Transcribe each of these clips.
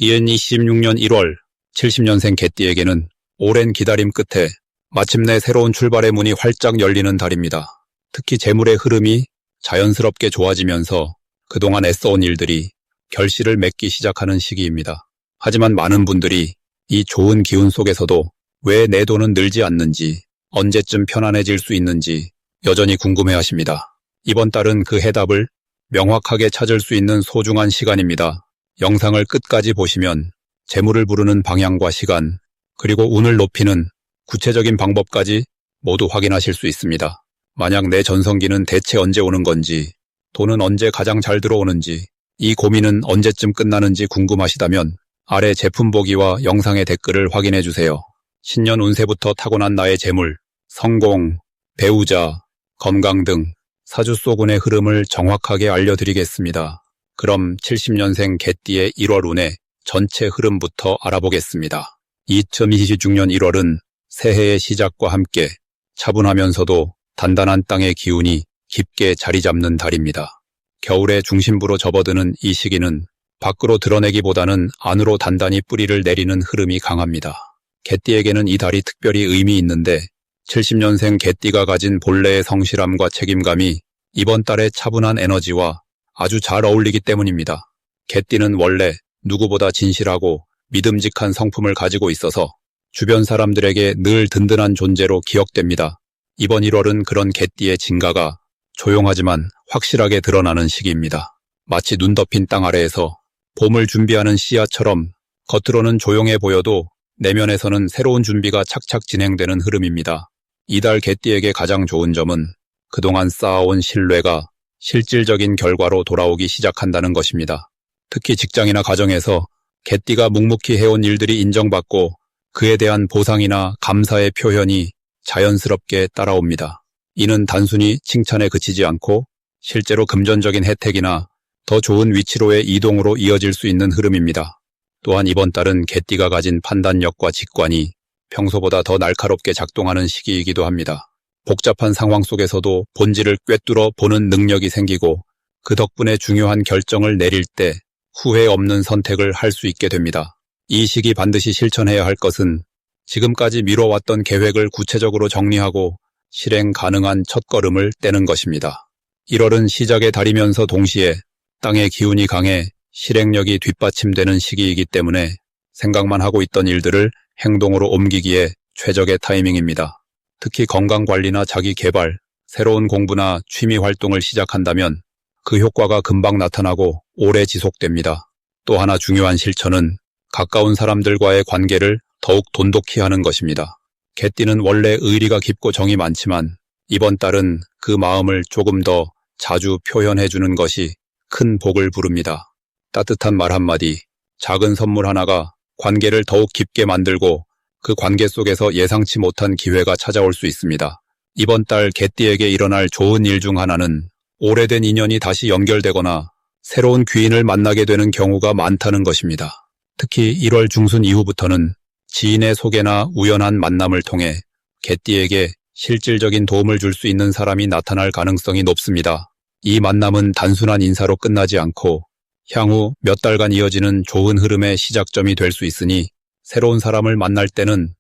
2026년 1월 70년생 개띠에게는 오랜 기다림 끝에 마침내 새로운 출발의 문이 활짝 열리는 달입니다. 특히 재물의 흐름이 자연스럽게 좋아지면서 그동안 애써온 일들이 결실을 맺기 시작하는 시기입니다. 하지만 많은 분들이 이 좋은 기운 속에서도 왜 내 돈은 늘지 않는지, 언제쯤 편안해질 수 있는지 여전히 궁금해하십니다. 이번 달은 그 해답을 명확하게 찾을 수 있는 소중한 시간입니다. 영상을 끝까지 보시면 재물을 부르는 방향과 시간, 그리고 운을 높이는 구체적인 방법까지 모두 확인하실 수 있습니다. 만약 내 전성기는 대체 언제 오는 건지, 돈은 언제 가장 잘 들어오는지, 이 고민은 언제쯤 끝나는지 궁금하시다면 아래 제품 보기와 영상의 댓글을 확인해 주세요. 신년 운세부터 타고난 나의 재물, 성공, 배우자, 건강 등 사주속운의 흐름을 정확하게 알려드리겠습니다. 그럼 70년생 개띠의 1월 운의 전체 흐름부터 알아보겠습니다. 2026년 1월은 새해의 시작과 함께 차분하면서도 단단한 땅의 기운이 깊게 자리 잡는 달입니다. 겨울의 중심부로 접어드는 이 시기는 밖으로 드러내기보다는 안으로 단단히 뿌리를 내리는 흐름이 강합니다. 개띠에게는 이 달이 특별히 의미 있는데 70년생 개띠가 가진 본래의 성실함과 책임감이 이번 달의 차분한 에너지와 아주 잘 어울리기 때문입니다. 개띠는 원래 누구보다 진실하고 믿음직한 성품을 가지고 있어서 주변 사람들에게 늘 든든한 존재로 기억됩니다. 이번 1월은 그런 개띠의 진가가 조용하지만 확실하게 드러나는 시기입니다. 마치 눈 덮인 땅 아래에서 봄을 준비하는 씨앗처럼 겉으로는 조용해 보여도 내면에서는 새로운 준비가 착착 진행되는 흐름입니다. 이달 개띠에게 가장 좋은 점은 그동안 쌓아온 신뢰가 실질적인 결과로 돌아오기 시작한다는 것입니다. 특히 직장이나 가정에서 개띠가 묵묵히 해온 일들이 인정받고 그에 대한 보상이나 감사의 표현이 자연스럽게 따라옵니다. 이는 단순히 칭찬에 그치지 않고 실제로 금전적인 혜택이나 더 좋은 위치로의 이동으로 이어질 수 있는 흐름입니다. 또한 이번 달은 개띠가 가진 판단력과 직관이 평소보다 더 날카롭게 작동하는 시기이기도 합니다. 복잡한 상황 속에서도 본질을 꿰뚫어 보는 능력이 생기고 그 덕분에 중요한 결정을 내릴 때 후회 없는 선택을 할 수 있게 됩니다. 이 시기 반드시 실천해야 할 것은 지금까지 미뤄왔던 계획을 구체적으로 정리하고 실행 가능한 첫걸음을 떼는 것입니다. 1월은 시작의 달이면서 동시에 땅의 기운이 강해 실행력이 뒷받침되는 시기이기 때문에 생각만 하고 있던 일들을 행동으로 옮기기에 최적의 타이밍입니다. 특히 건강관리나 자기개발, 새로운 공부나 취미 활동을 시작한다면 그 효과가 금방 나타나고 오래 지속됩니다. 또 하나 중요한 실천은 가까운 사람들과의 관계를 더욱 돈독히 하는 것입니다. 개띠는 원래 의리가 깊고 정이 많지만 이번 달은 그 마음을 조금 더 자주 표현해주는 것이 큰 복을 부릅니다. 따뜻한 말 한마디, 작은 선물 하나가 관계를 더욱 깊게 만들고 그 관계 속에서 예상치 못한 기회가 찾아올 수 있습니다. 이번 달 개띠에게 일어날 좋은 일 중 하나는 오래된 인연이 다시 연결되거나 새로운 귀인을 만나게 되는 경우가 많다는 것입니다. 특히 1월 중순 이후부터는 지인의 소개나 우연한 만남을 통해 개띠에게 실질적인 도움을 줄 수 있는 사람이 나타날 가능성이 높습니다. 이 만남은 단순한 인사로 끝나지 않고 향후 몇 달간 이어지는 좋은 흐름의 시작점이 될 수 있으니 새로운 사람을 만날 때는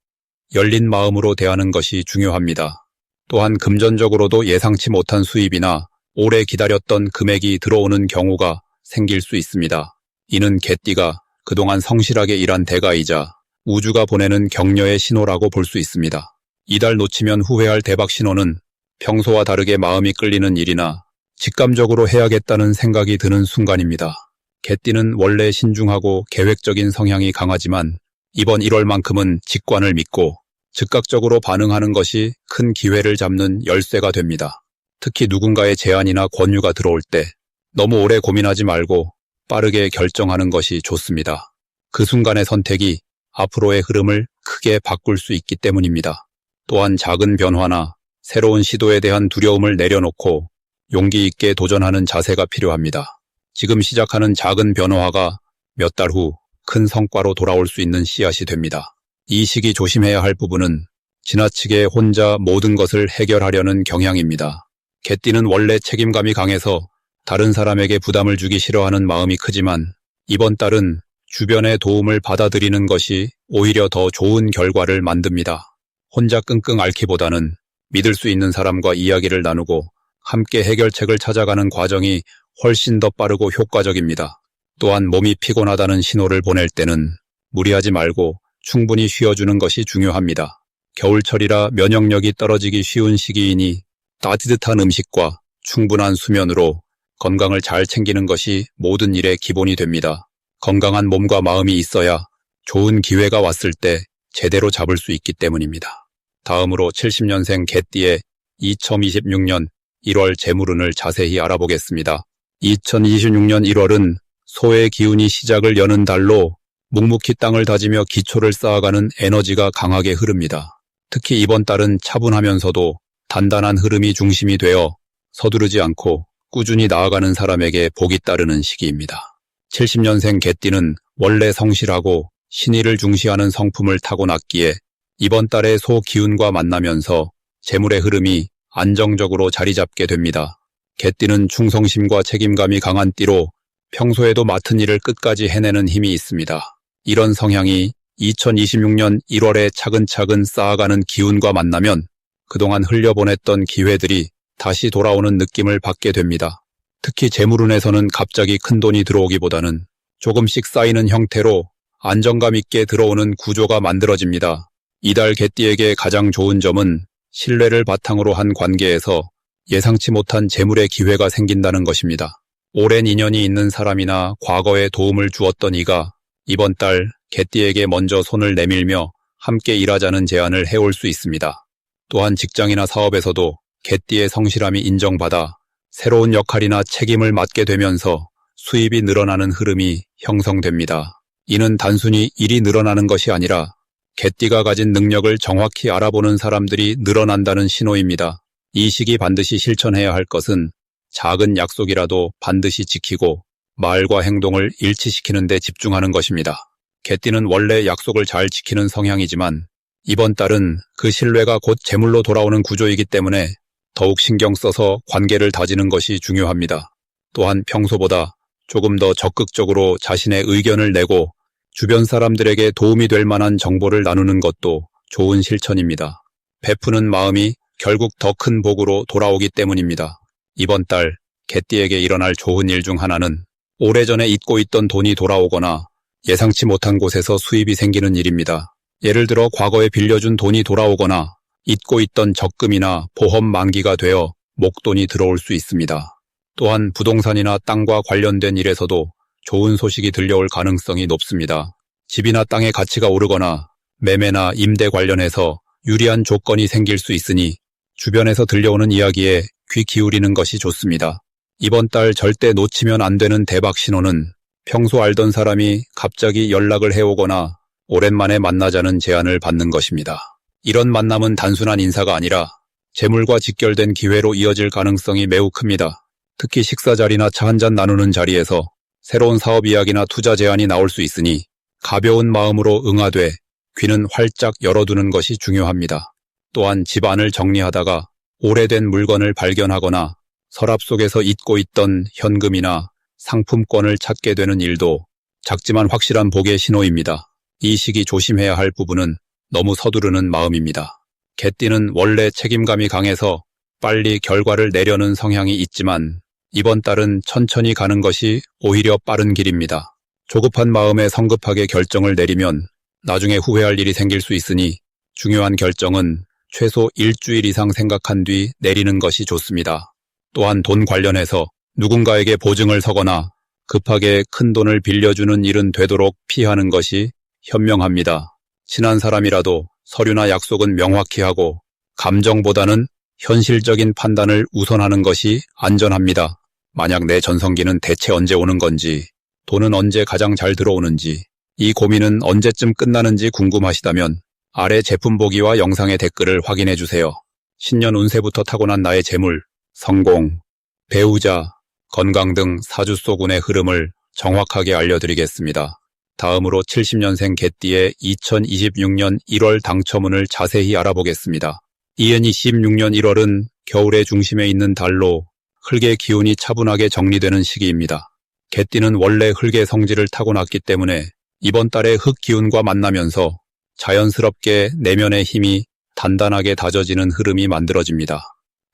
열린 마음으로 대하는 것이 중요합니다. 또한 금전적으로도 예상치 못한 수입이나 오래 기다렸던 금액이 들어오는 경우가 생길 수 있습니다. 이는 개띠가 그동안 성실하게 일한 대가이자 우주가 보내는 격려의 신호라고 볼 수 있습니다. 이달 놓치면 후회할 대박 신호는 평소와 다르게 마음이 끌리는 일이나 직감적으로 해야겠다는 생각이 드는 순간입니다. 개띠는 원래 신중하고 계획적인 성향이 강하지만 이번 1월만큼은 직관을 믿고 즉각적으로 반응하는 것이 큰 기회를 잡는 열쇠가 됩니다. 특히 누군가의 제안이나 권유가 들어올 때 너무 오래 고민하지 말고 빠르게 결정하는 것이 좋습니다. 그 순간의 선택이 앞으로의 흐름을 크게 바꿀 수 있기 때문입니다. 또한 작은 변화나 새로운 시도에 대한 두려움을 내려놓고 용기 있게 도전하는 자세가 필요합니다. 지금 시작하는 작은 변화가 몇 달 후 큰 성과로 돌아올 수 있는 씨앗이 됩니다. 이 시기 조심해야 할 부분은 지나치게 혼자 모든 것을 해결하려는 경향입니다. 개띠는 원래 책임감이 강해서 다른 사람에게 부담을 주기 싫어하는 마음이 크지만 이번 달은 주변의 도움을 받아들이는 것이 오히려 더 좋은 결과를 만듭니다. 혼자 끙끙 앓기보다는 믿을 수 있는 사람과 이야기를 나누고 함께 해결책을 찾아가는 과정이 훨씬 더 빠르고 효과적입니다. 또한 몸이 피곤하다는 신호를 보낼 때는 무리하지 말고 충분히 쉬어주는 것이 중요합니다. 겨울철이라 면역력이 떨어지기 쉬운 시기이니 따뜻한 음식과 충분한 수면으로 건강을 잘 챙기는 것이 모든 일의 기본이 됩니다. 건강한 몸과 마음이 있어야 좋은 기회가 왔을 때 제대로 잡을 수 있기 때문입니다. 다음으로 70년생 개띠의 2026년 1월 재물운을 자세히 알아보겠습니다. 2026년 1월은 소의 기운이 시작을 여는 달로 묵묵히 땅을 다지며 기초를 쌓아가는 에너지가 강하게 흐릅니다. 특히 이번 달은 차분하면서도 단단한 흐름이 중심이 되어 서두르지 않고 꾸준히 나아가는 사람에게 복이 따르는 시기입니다. 70년생 개띠는 원래 성실하고 신의를 중시하는 성품을 타고났기에 이번 달에 소 기운과 만나면서 재물의 흐름이 안정적으로 자리 잡게 됩니다. 개띠는 충성심과 책임감이 강한 띠로 평소에도 맡은 일을 끝까지 해내는 힘이 있습니다. 이런 성향이 2026년 1월에 차근차근 쌓아가는 기운과 만나면 그동안 흘려보냈던 기회들이 다시 돌아오는 느낌을 받게 됩니다. 특히 재물운에서는 갑자기 큰 돈이 들어오기보다는 조금씩 쌓이는 형태로 안정감 있게 들어오는 구조가 만들어집니다. 이달 개띠에게 가장 좋은 점은 신뢰를 바탕으로 한 관계에서 예상치 못한 재물의 기회가 생긴다는 것입니다. 오랜 인연이 있는 사람이나 과거에 도움을 주었던 이가 이번 달 개띠에게 먼저 손을 내밀며 함께 일하자는 제안을 해올 수 있습니다. 또한 직장이나 사업에서도 개띠의 성실함이 인정받아 새로운 역할이나 책임을 맡게 되면서 수입이 늘어나는 흐름이 형성됩니다. 이는 단순히 일이 늘어나는 것이 아니라 개띠가 가진 능력을 정확히 알아보는 사람들이 늘어난다는 신호입니다. 이 시기 반드시 실천해야 할 것은 작은 약속이라도 반드시 지키고 말과 행동을 일치시키는 데 집중하는 것입니다. 개띠는 원래 약속을 잘 지키는 성향이지만 이번 달은 그 신뢰가 곧 재물로 돌아오는 구조이기 때문에 더욱 신경 써서 관계를 다지는 것이 중요합니다. 또한 평소보다 조금 더 적극적으로 자신의 의견을 내고 주변 사람들에게 도움이 될 만한 정보를 나누는 것도 좋은 실천입니다. 베푸는 마음이 결국 더 큰 복으로 돌아오기 때문입니다. 이번 달 개띠에게 일어날 좋은 일 중 하나는 오래전에 잊고 있던 돈이 돌아오거나 예상치 못한 곳에서 수입이 생기는 일입니다. 예를 들어 과거에 빌려준 돈이 돌아오거나 잊고 있던 적금이나 보험 만기가 되어 목돈이 들어올 수 있습니다. 또한 부동산이나 땅과 관련된 일에서도 좋은 소식이 들려올 가능성이 높습니다. 집이나 땅의 가치가 오르거나 매매나 임대 관련해서 유리한 조건이 생길 수 있으니 주변에서 들려오는 이야기에 귀 기울이는 것이 좋습니다. 이번 달 절대 놓치면 안 되는 대박 신호는 평소 알던 사람이 갑자기 연락을 해오거나 오랜만에 만나자는 제안을 받는 것입니다. 이런 만남은 단순한 인사가 아니라 재물과 직결된 기회로 이어질 가능성이 매우 큽니다. 특히 식사 자리나 차 한잔 나누는 자리에서 새로운 사업 이야기나 투자 제안이 나올 수 있으니 가벼운 마음으로 응하되 귀는 활짝 열어두는 것이 중요합니다. 또한 집안을 정리하다가 오래된 물건을 발견하거나 서랍 속에서 잊고 있던 현금이나 상품권을 찾게 되는 일도 작지만 확실한 복의 신호입니다. 이 시기 조심해야 할 부분은 너무 서두르는 마음입니다. 개띠는 원래 책임감이 강해서 빨리 결과를 내려는 성향이 있지만 이번 달은 천천히 가는 것이 오히려 빠른 길입니다. 조급한 마음에 성급하게 결정을 내리면 나중에 후회할 일이 생길 수 있으니 중요한 결정은 최소 일주일 이상 생각한 뒤 내리는 것이 좋습니다. 또한 돈 관련해서 누군가에게 보증을 서거나 급하게 큰 돈을 빌려주는 일은 되도록 피하는 것이 현명합니다. 친한 사람이라도 서류나 약속은 명확히 하고 감정보다는 현실적인 판단을 우선하는 것이 안전합니다. 만약 내 전성기는 대체 언제 오는 건지, 돈은 언제 가장 잘 들어오는지, 이 고민은 언제쯤 끝나는지 궁금하시다면 아래 제품 보기와 영상의 댓글을 확인해 주세요. 신년 운세부터 타고난 나의 재물, 성공, 배우자, 건강 등 사주소군의 흐름을 정확하게 알려드리겠습니다. 다음으로 70년생 개띠의 2026년 1월 당첨운을 자세히 알아보겠습니다. 2026년 1월은 겨울의 중심에 있는 달로 흙의 기운이 차분하게 정리되는 시기입니다. 개띠는 원래 흙의 성질을 타고났기 때문에 이번 달에 흙 기운과 만나면서 자연스럽게 내면의 힘이 단단하게 다져지는 흐름이 만들어집니다.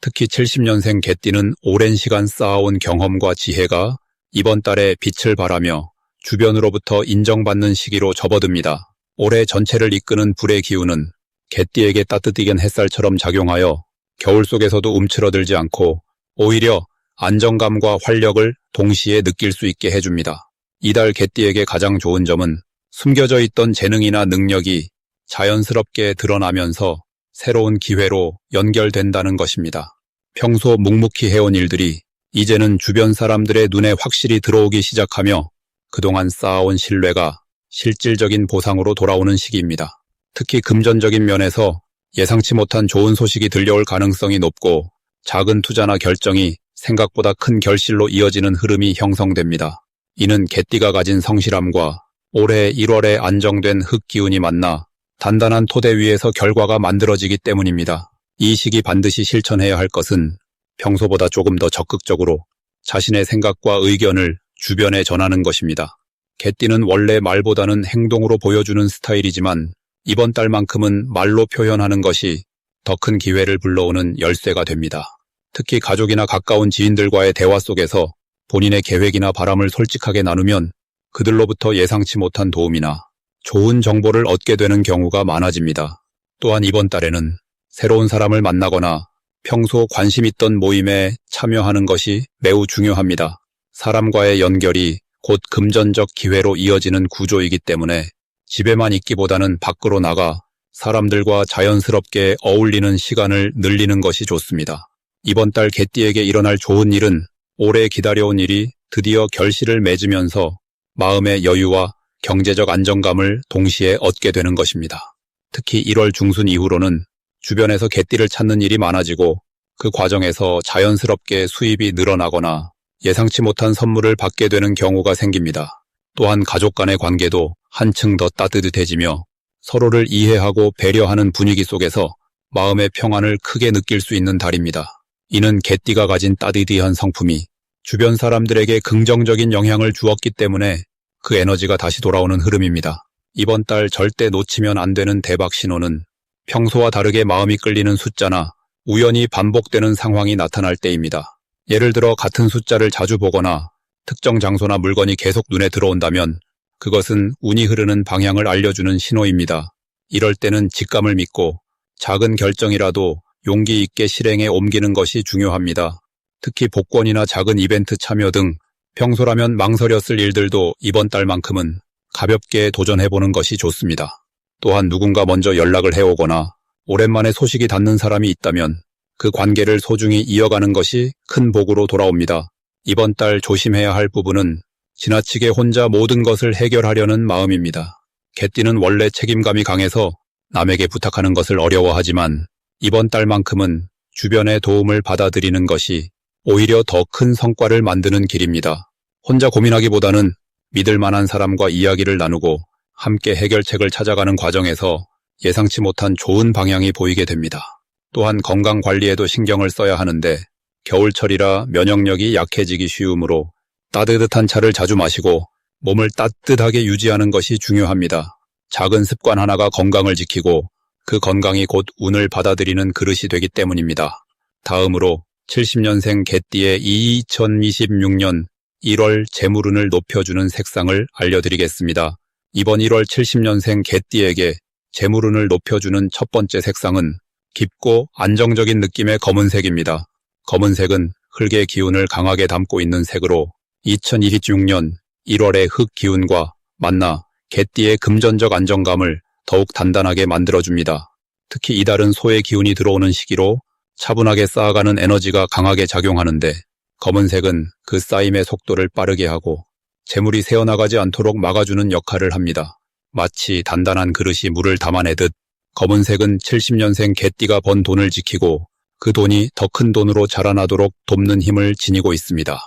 특히 70년생 개띠는 오랜 시간 쌓아온 경험과 지혜가 이번 달에 빛을 발하며 주변으로부터 인정받는 시기로 접어듭니다. 올해 전체를 이끄는 불의 기운은 개띠에게 따뜻이긴 햇살처럼 작용하여 겨울 속에서도 움츠러들지 않고 오히려 안정감과 활력을 동시에 느낄 수 있게 해줍니다. 이달 개띠에게 가장 좋은 점은 숨겨져 있던 재능이나 능력이 자연스럽게 드러나면서 새로운 기회로 연결된다는 것입니다. 평소 묵묵히 해온 일들이 이제는 주변 사람들의 눈에 확실히 들어오기 시작하며 그동안 쌓아온 신뢰가 실질적인 보상으로 돌아오는 시기입니다. 특히 금전적인 면에서 예상치 못한 좋은 소식이 들려올 가능성이 높고 작은 투자나 결정이 생각보다 큰 결실로 이어지는 흐름이 형성됩니다. 이는 개띠가 가진 성실함과 올해 1월에 안정된 흙 기운이 만나 단단한 토대 위에서 결과가 만들어지기 때문입니다. 이 시기 반드시 실천해야 할 것은 평소보다 조금 더 적극적으로 자신의 생각과 의견을 주변에 전하는 것입니다. 개띠는 원래 말보다는 행동으로 보여주는 스타일이지만 이번 달만큼은 말로 표현하는 것이 더 큰 기회를 불러오는 열쇠가 됩니다. 특히 가족이나 가까운 지인들과의 대화 속에서 본인의 계획이나 바람을 솔직하게 나누면 그들로부터 예상치 못한 도움이나 좋은 정보를 얻게 되는 경우가 많아집니다. 또한 이번 달에는 새로운 사람을 만나거나 평소 관심 있던 모임에 참여하는 것이 매우 중요합니다. 사람과의 연결이 곧 금전적 기회로 이어지는 구조이기 때문에 집에만 있기보다는 밖으로 나가 사람들과 자연스럽게 어울리는 시간을 늘리는 것이 좋습니다. 이번 달 개띠에게 일어날 좋은 일은 오래 기다려온 일이 드디어 결실을 맺으면서 마음의 여유와 경제적 안정감을 동시에 얻게 되는 것입니다. 특히 1월 중순 이후로는 주변에서 개띠를 찾는 일이 많아지고 그 과정에서 자연스럽게 수입이 늘어나거나 예상치 못한 선물을 받게 되는 경우가 생깁니다. 또한 가족 간의 관계도 한층 더 따뜻해지며 서로를 이해하고 배려하는 분위기 속에서 마음의 평안을 크게 느낄 수 있는 달입니다. 이는 개띠가 가진 따뜻한 성품이 주변 사람들에게 긍정적인 영향을 주었기 때문에 그 에너지가 다시 돌아오는 흐름입니다. 이번 달 절대 놓치면 안 되는 대박 신호는 평소와 다르게 마음이 끌리는 숫자나 우연히 반복되는 상황이 나타날 때입니다. 예를 들어 같은 숫자를 자주 보거나 특정 장소나 물건이 계속 눈에 들어온다면 그것은 운이 흐르는 방향을 알려주는 신호입니다. 이럴 때는 직감을 믿고 작은 결정이라도 용기 있게 실행에 옮기는 것이 중요합니다. 특히 복권이나 작은 이벤트 참여 등 평소라면 망설였을 일들도 이번 달만큼은 가볍게 도전해보는 것이 좋습니다. 또한 누군가 먼저 연락을 해오거나 오랜만에 소식이 닿는 사람이 있다면 그 관계를 소중히 이어가는 것이 큰 복으로 돌아옵니다. 이번 달 조심해야 할 부분은 지나치게 혼자 모든 것을 해결하려는 마음입니다. 개띠는 원래 책임감이 강해서 남에게 부탁하는 것을 어려워하지만 이번 달만큼은 주변의 도움을 받아들이는 것이 오히려 더 큰 성과를 만드는 길입니다. 혼자 고민하기보다는 믿을 만한 사람과 이야기를 나누고 함께 해결책을 찾아가는 과정에서 예상치 못한 좋은 방향이 보이게 됩니다. 또한 건강 관리에도 신경을 써야 하는데 겨울철이라 면역력이 약해지기 쉬우므로 따뜻한 차를 자주 마시고 몸을 따뜻하게 유지하는 것이 중요합니다. 작은 습관 하나가 건강을 지키고 그 건강이 곧 운을 받아들이는 그릇이 되기 때문입니다. 다음으로 70년생 개띠의 2026년 1월 재물운을 높여주는 색상을 알려드리겠습니다. 이번 1월 70년생 개띠에게 재물운을 높여주는 첫 번째 색상은 깊고 안정적인 느낌의 검은색입니다. 검은색은 흙의 기운을 강하게 담고 있는 색으로 2026년 1월의 흙 기운과 만나 개띠의 금전적 안정감을 더욱 단단하게 만들어줍니다. 특히 이달은 소의 기운이 들어오는 시기로 차분하게 쌓아가는 에너지가 강하게 작용하는데 검은색은 그 쌓임의 속도를 빠르게 하고 재물이 새어나가지 않도록 막아주는 역할을 합니다. 마치 단단한 그릇이 물을 담아내듯 검은색은 70년생 개띠가 번 돈을 지키고 그 돈이 더 큰 돈으로 자라나도록 돕는 힘을 지니고 있습니다.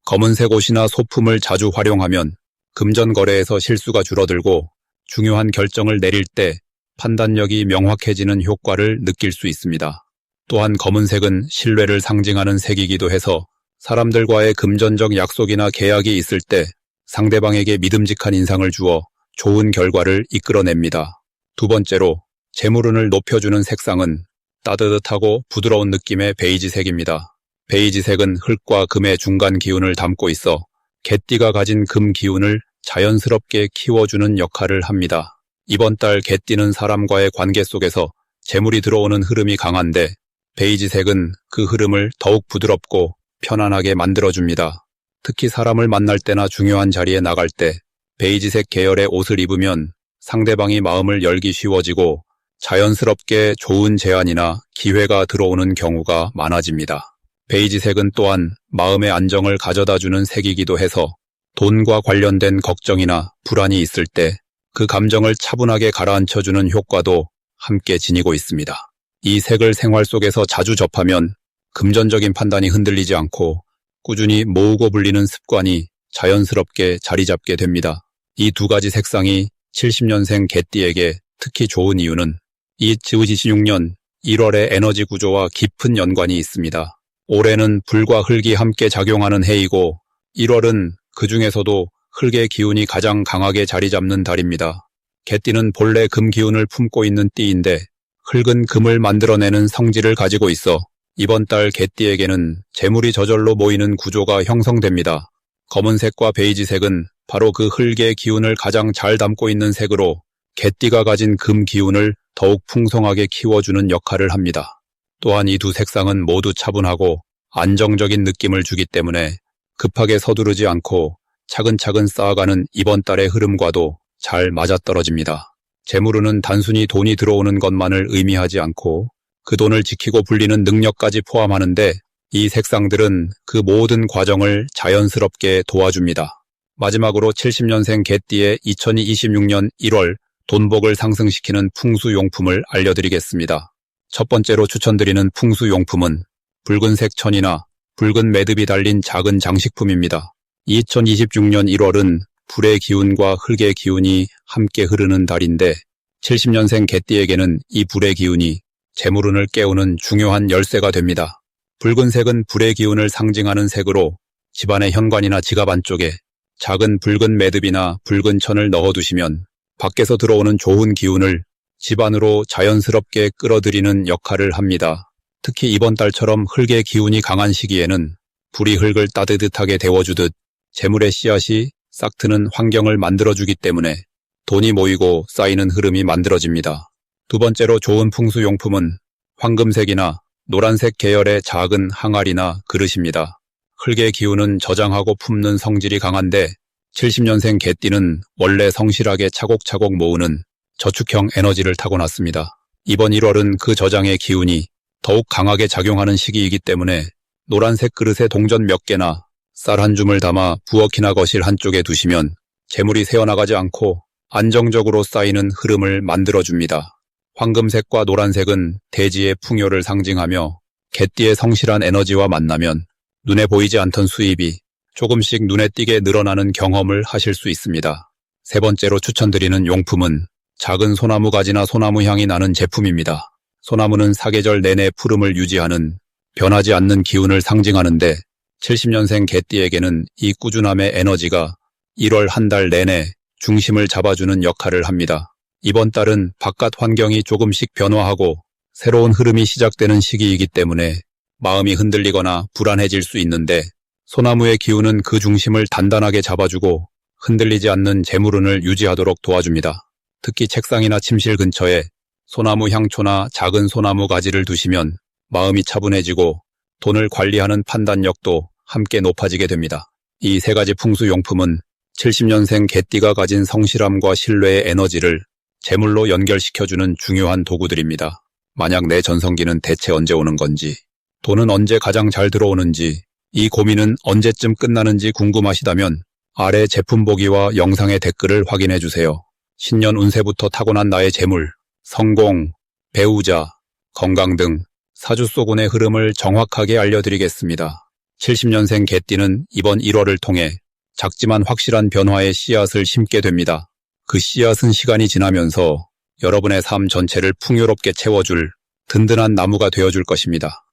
검은색 옷이나 소품을 자주 활용하면 금전 거래에서 실수가 줄어들고 중요한 결정을 내릴 때 판단력이 명확해지는 효과를 느낄 수 있습니다. 또한 검은색은 신뢰를 상징하는 색이기도 해서 사람들과의 금전적 약속이나 계약이 있을 때 상대방에게 믿음직한 인상을 주어 좋은 결과를 이끌어냅니다. 두 번째로 재물운을 높여주는 색상은 따뜻하고 부드러운 느낌의 베이지색입니다. 베이지색은 흙과 금의 중간 기운을 담고 있어 개띠가 가진 금 기운을 자연스럽게 키워주는 역할을 합니다. 이번 달 개띠는 사람과의 관계 속에서 재물이 들어오는 흐름이 강한데 베이지색은 그 흐름을 더욱 부드럽고 편안하게 만들어줍니다. 특히 사람을 만날 때나 중요한 자리에 나갈 때 베이지색 계열의 옷을 입으면 상대방이 마음을 열기 쉬워지고 자연스럽게 좋은 제안이나 기회가 들어오는 경우가 많아집니다. 베이지색은 또한 마음의 안정을 가져다주는 색이기도 해서 돈과 관련된 걱정이나 불안이 있을 때 그 감정을 차분하게 가라앉혀주는 효과도 함께 지니고 있습니다. 이 색을 생활 속에서 자주 접하면 금전적인 판단이 흔들리지 않고 꾸준히 모으고 불리는 습관이 자연스럽게 자리 잡게 됩니다. 이 두 가지 색상이 70년생 개띠에게 특히 좋은 이유는 이 즈으시신육년 1월의 에너지 구조와 깊은 연관이 있습니다. 올해는 불과 흙이 함께 작용하는 해이고 1월은 그 중에서도 흙의 기운이 가장 강하게 자리 잡는 달입니다. 개띠는 본래 금 기운을 품고 있는 띠인데 흙은 금을 만들어내는 성질을 가지고 있어 이번 달 개띠에게는 재물이 저절로 모이는 구조가 형성됩니다. 검은색과 베이지색은 바로 그 흙의 기운을 가장 잘 담고 있는 색으로 개띠가 가진 금 기운을 더욱 풍성하게 키워주는 역할을 합니다. 또한 이 두 색상은 모두 차분하고 안정적인 느낌을 주기 때문에 급하게 서두르지 않고 차근차근 쌓아가는 이번 달의 흐름과도 잘 맞아떨어집니다. 재물운은 단순히 돈이 들어오는 것만을 의미하지 않고 그 돈을 지키고 불리는 능력까지 포함하는데 이 색상들은 그 모든 과정을 자연스럽게 도와줍니다. 마지막으로 70년생 개띠의 2026년 1월 돈복을 상승시키는 풍수용품을 알려드리겠습니다. 첫 번째로 추천드리는 풍수용품은 붉은색 천이나 붉은 매듭이 달린 작은 장식품입니다. 2026년 1월은 불의 기운과 흙의 기운이 함께 흐르는 달인데 70년생 개띠에게는 이 불의 기운이 재물운을 깨우는 중요한 열쇠가 됩니다. 붉은색은 불의 기운을 상징하는 색으로 집안의 현관이나 지갑 안쪽에 작은 붉은 매듭이나 붉은 천을 넣어두시면 밖에서 들어오는 좋은 기운을 집 안으로 자연스럽게 끌어들이는 역할을 합니다. 특히 이번 달처럼 흙의 기운이 강한 시기에는 불이 흙을 따뜻하게 데워주듯 재물의 씨앗이 싹트는 환경을 만들어주기 때문에 돈이 모이고 쌓이는 흐름이 만들어집니다. 두 번째로 좋은 풍수용품은 황금색이나 노란색 계열의 작은 항아리나 그릇입니다. 흙의 기운은 저장하고 품는 성질이 강한데 70년생 개띠는 원래 성실하게 차곡차곡 모으는 저축형 에너지를 타고났습니다. 이번 1월은 그 저장의 기운이 더욱 강하게 작용하는 시기이기 때문에 노란색 그릇에 동전 몇 개나 쌀 한 줌을 담아 부엌이나 거실 한쪽에 두시면 재물이 새어나가지 않고 안정적으로 쌓이는 흐름을 만들어줍니다. 황금색과 노란색은 대지의 풍요를 상징하며 개띠의 성실한 에너지와 만나면 눈에 보이지 않던 수입이 조금씩 눈에 띄게 늘어나는 경험을 하실 수 있습니다. 세 번째로 추천드리는 용품은 작은 소나무 가지나 소나무 향이 나는 제품입니다. 소나무는 사계절 내내 푸름을 유지하는 변하지 않는 기운을 상징하는데 70년생 개띠에게는 이 꾸준함의 에너지가 1월 한 달 내내 중심을 잡아주는 역할을 합니다. 이번 달은 바깥 환경이 조금씩 변화하고 새로운 흐름이 시작되는 시기이기 때문에 마음이 흔들리거나 불안해질 수 있는데 소나무의 기운은 그 중심을 단단하게 잡아주고 흔들리지 않는 재물운을 유지하도록 도와줍니다. 특히 책상이나 침실 근처에 소나무 향초나 작은 소나무 가지를 두시면 마음이 차분해지고 돈을 관리하는 판단력도 함께 높아지게 됩니다. 이 세 가지 풍수용품은 70년생 개띠가 가진 성실함과 신뢰의 에너지를 재물로 연결시켜주는 중요한 도구들입니다. 만약 내 전성기는 대체 언제 오는 건지, 돈은 언제 가장 잘 들어오는지, 이 고민은 언제쯤 끝나는지 궁금하시다면 아래 제품 보기와 영상의 댓글을 확인해주세요. 신년 운세부터 타고난 나의 재물, 성공, 배우자, 건강 등 사주소군의 흐름을 정확하게 알려드리겠습니다. 70년생 개띠는 이번 1월을 통해 작지만 확실한 변화의 씨앗을 심게 됩니다. 그 씨앗은 시간이 지나면서 여러분의 삶 전체를 풍요롭게 채워줄 든든한 나무가 되어줄 것입니다.